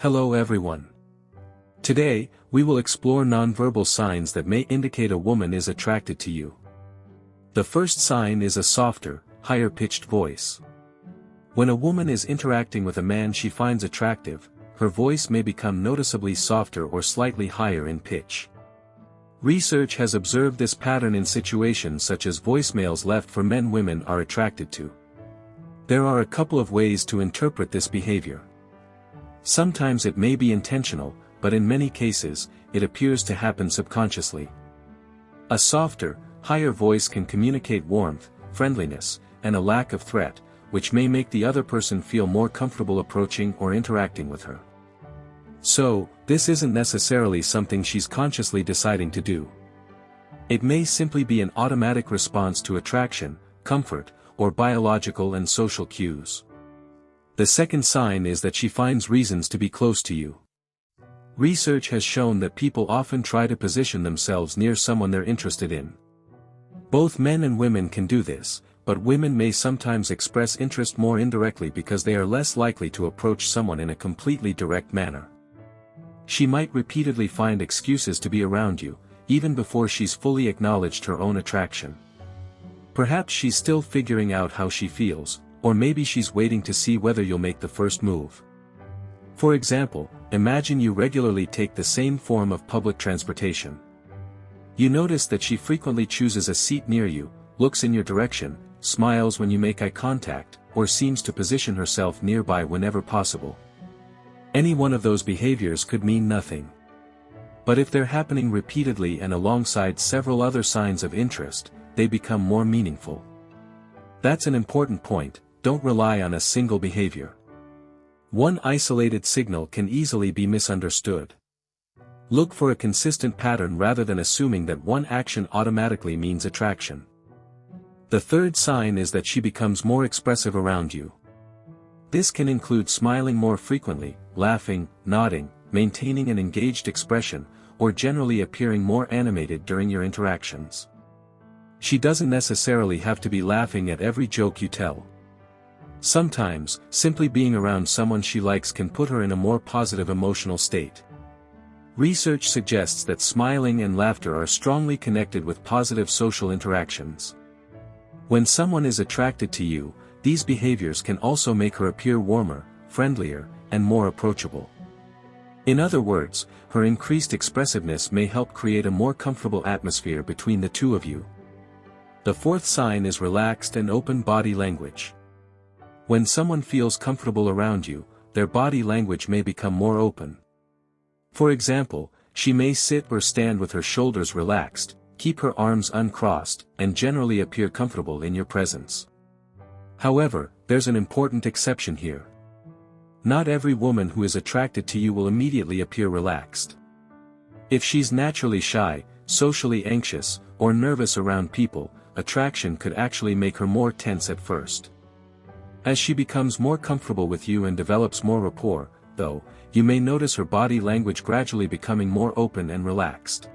Hello everyone. Today, we will explore nonverbal signs that may indicate a woman is attracted to you. The first sign is a softer, higher-pitched voice. When a woman is interacting with a man she finds attractive, her voice may become noticeably softer or slightly higher in pitch. Research has observed this pattern in situations such as voicemails left for men women are attracted to. There are a couple of ways to interpret this behavior. Sometimes it may be intentional, but in many cases, it appears to happen subconsciously. A softer, higher voice can communicate warmth, friendliness, and a lack of threat, which may make the other person feel more comfortable approaching or interacting with her. So, this isn't necessarily something she's consciously deciding to do. It may simply be an automatic response to attraction, comfort, or biological and social cues. The second sign is that she finds reasons to be close to you. Research has shown that people often try to position themselves near someone they're interested in. Both men and women can do this, but women may sometimes express interest more indirectly because they are less likely to approach someone in a completely direct manner. She might repeatedly find excuses to be around you, even before she's fully acknowledged her own attraction. Perhaps she's still figuring out how she feels, or maybe she's waiting to see whether you'll make the first move. For example, imagine you regularly take the same form of public transportation. You notice that she frequently chooses a seat near you, looks in your direction, smiles when you make eye contact, or seems to position herself nearby whenever possible. Any one of those behaviors could mean nothing. But if they're happening repeatedly and alongside several other signs of interest, they become more meaningful. That's an important point. Don't rely on a single behavior. One isolated signal can easily be misunderstood. Look for a consistent pattern rather than assuming that one action automatically means attraction. The third sign is that she becomes more expressive around you. This can include smiling more frequently, laughing, nodding, maintaining an engaged expression, or generally appearing more animated during your interactions. She doesn't necessarily have to be laughing at every joke you tell. Sometimes, simply being around someone she likes can put her in a more positive emotional state. Research suggests that smiling and laughter are strongly connected with positive social interactions. When someone is attracted to you, these behaviors can also make her appear warmer, friendlier, and more approachable. In other words, her increased expressiveness may help create a more comfortable atmosphere between the two of you. The fourth sign is relaxed and open body language. When someone feels comfortable around you, their body language may become more open. For example, she may sit or stand with her shoulders relaxed, keep her arms uncrossed, and generally appear comfortable in your presence. However, there's an important exception here. Not every woman who is attracted to you will immediately appear relaxed. If she's naturally shy, socially anxious, or nervous around people, attraction could actually make her more tense at first. As she becomes more comfortable with you and develops more rapport, though, you may notice her body language gradually becoming more open and relaxed.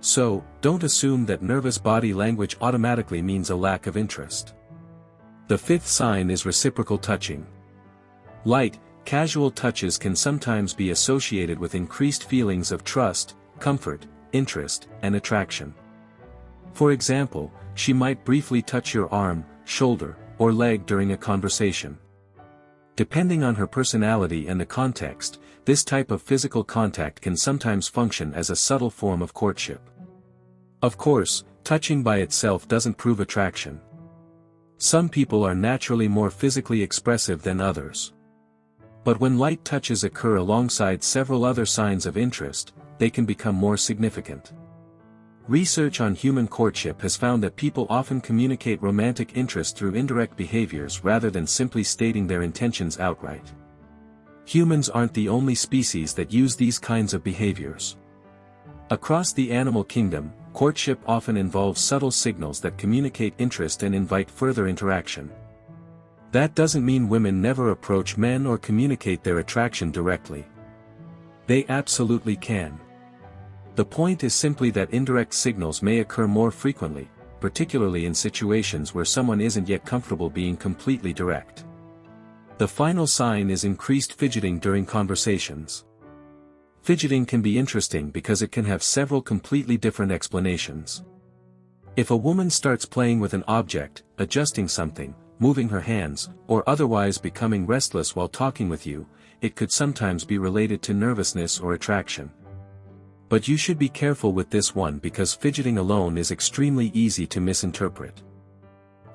So, don't assume that nervous body language automatically means a lack of interest. The fifth sign is reciprocal touching. Light, casual touches can sometimes be associated with increased feelings of trust, comfort, interest, and attraction. For example, she might briefly touch your arm, shoulder, or leg during a conversation. Depending on her personality and the context, this type of physical contact can sometimes function as a subtle form of courtship. Of course, touching by itself doesn't prove attraction. Some people are naturally more physically expressive than others. But when light touches occur alongside several other signs of interest, they can become more significant. Research on human courtship has found that people often communicate romantic interest through indirect behaviors rather than simply stating their intentions outright. Humans aren't the only species that use these kinds of behaviors. Across the animal kingdom, courtship often involves subtle signals that communicate interest and invite further interaction. That doesn't mean women never approach men or communicate their attraction directly. They absolutely can. The point is simply that indirect signals may occur more frequently, particularly in situations where someone isn't yet comfortable being completely direct. The final sign is increased fidgeting during conversations. Fidgeting can be interesting because it can have several completely different explanations. If a woman starts playing with an object, adjusting something, moving her hands, or otherwise becoming restless while talking with you, it could sometimes be related to nervousness or attraction. But you should be careful with this one because fidgeting alone is extremely easy to misinterpret.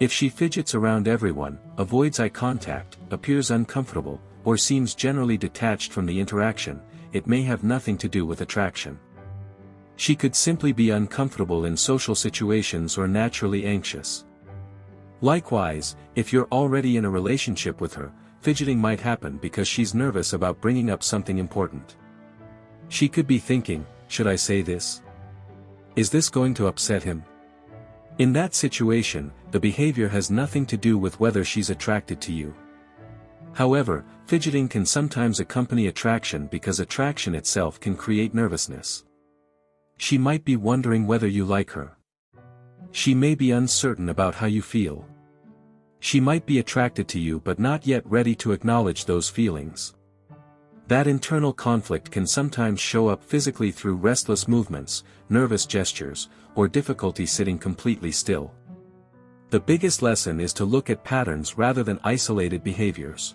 If she fidgets around everyone, avoids eye contact, appears uncomfortable, or seems generally detached from the interaction, it may have nothing to do with attraction. She could simply be uncomfortable in social situations or naturally anxious. Likewise, if you're already in a relationship with her, fidgeting might happen because she's nervous about bringing up something important. She could be thinking, should I say this? Is this going to upset him? In that situation, the behavior has nothing to do with whether she's attracted to you. However, fidgeting can sometimes accompany attraction because attraction itself can create nervousness. She might be wondering whether you like her. She may be uncertain about how you feel. She might be attracted to you but not yet ready to acknowledge those feelings. That internal conflict can sometimes show up physically through restless movements, nervous gestures, or difficulty sitting completely still. The biggest lesson is to look at patterns rather than isolated behaviors.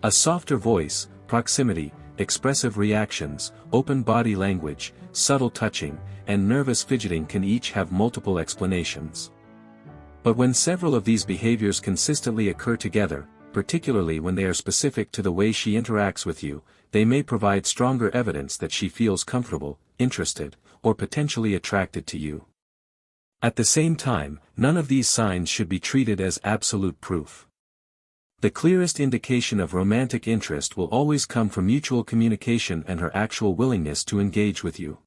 A softer voice, proximity, expressive reactions, open body language, subtle touching, and nervous fidgeting can each have multiple explanations. But when several of these behaviors consistently occur together, particularly when they are specific to the way she interacts with you, they may provide stronger evidence that she feels comfortable, interested, or potentially attracted to you. At the same time, none of these signs should be treated as absolute proof. The clearest indication of romantic interest will always come from mutual communication and her actual willingness to engage with you.